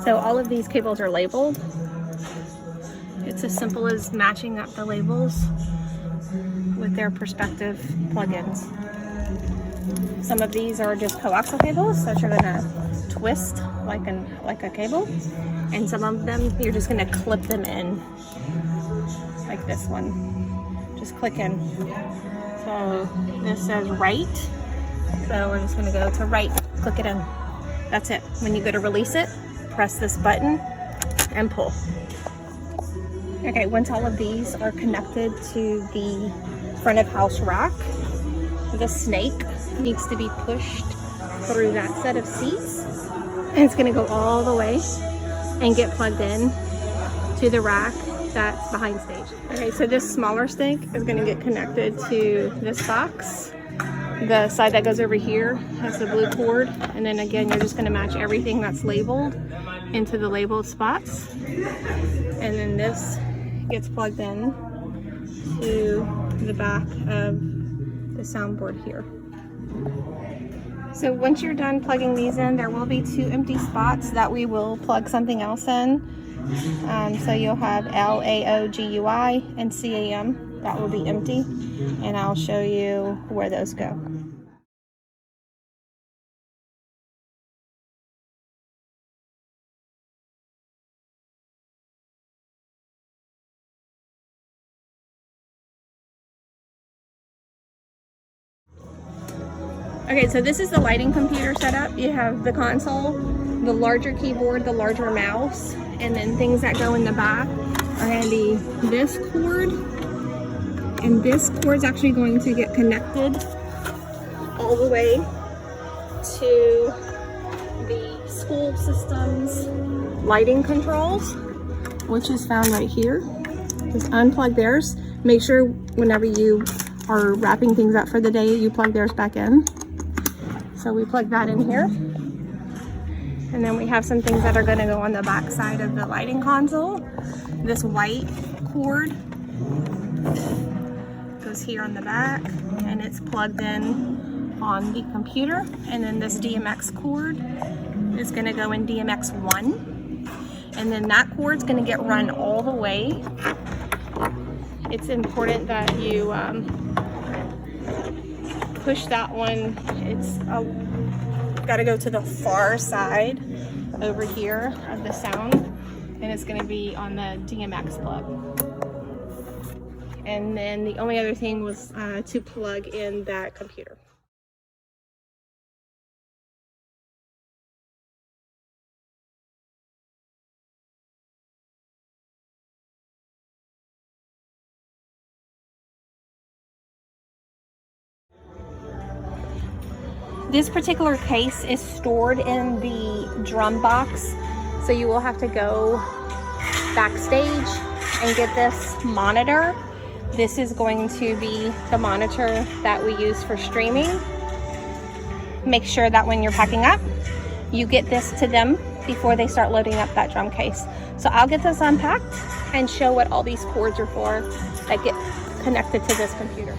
So all of these cables are labeled. It's as simple as matching up the labels with their respective plugins. Some of these are just coaxial cables that you're gonna twist like a cable, and some of them you're just gonna clip them in, like this one. Just click in. So this says right, so we're just gonna go to right, click it in. That's it. When you go to release it, press this button and pull. Okay, once all of these are connected to the front of house rack, the snake needs to be pushed through that set of seats, and it's gonna go all the way and get plugged in to the rack that's behind stage. Okay, so this smaller snake is gonna get connected to this box. The side that goes over here has the blue cord, and then again, you're just gonna match everything that's labeled into the labeled spots. And then this gets plugged in to the back of the soundboard here. So once you're done plugging these in, there will be 2 empty spots that we will plug something else in. So you'll have LAOGUI and CAM, that will be empty, and I'll show you where those go. Okay, so this is the lighting computer setup. You have the console, the larger keyboard, the larger mouse, and then things that go in the back are going to be this cord, and this cord is actually going to get connected all the way to the school system's lighting controls, which is found right here. Just unplug theirs. Make sure whenever you are wrapping things up for the day, you plug theirs back in. So we plug that in here. And then we have some things that are going to go on the back side of the lighting console. This white cord goes here on the back, and it's plugged in on the computer. And then this DMX cord is going to go in DMX 1. And then that cord's going to get run all the way. It's important that you push that one. It's got to go to the far side over here of the sound, and it's going to be on the DMX plug. And then the only other thing was to plug in that computer. This particular case is stored in the drum box, so you will have to go backstage and get this monitor. This is going to be the monitor that we use for streaming. Make sure that when you're packing up, you get this to them before they start loading up that drum case. So I'll get this unpacked and show what all these cords are for that get connected to this computer.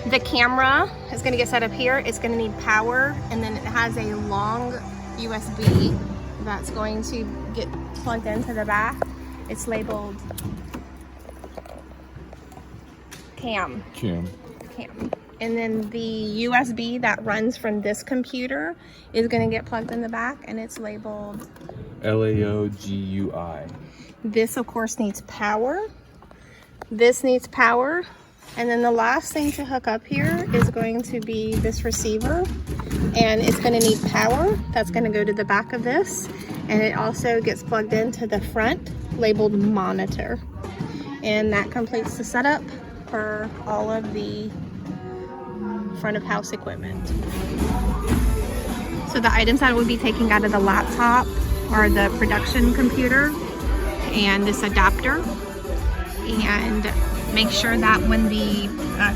The camera is going to get set up here. It's going to need power, and then it has a long USB that's going to get plugged into the back. It's labeled cam. And then the USB that runs from this computer is going to get plugged in the back, and it's labeled LAOGUI. This, of course, needs power. This needs power. And then the last thing to hook up here is going to be this receiver, and it's going to need power. That's going to go to the back of this, and it also gets plugged into the front labeled monitor. And that completes the setup for all of the front of house equipment. So the items that we'll be taking out of the laptop are the production computer and this adapter. And make sure that when the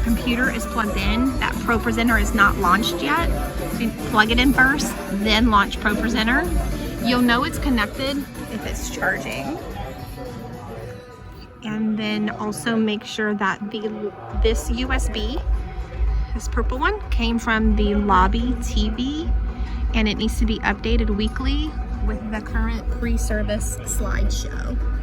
computer is plugged in, that ProPresenter is not launched yet. So you plug it in first, then launch ProPresenter. You'll know it's connected if it's charging. And then also make sure that this USB, this purple one, came from the lobby TV and it needs to be updated weekly with the current pre-service slideshow.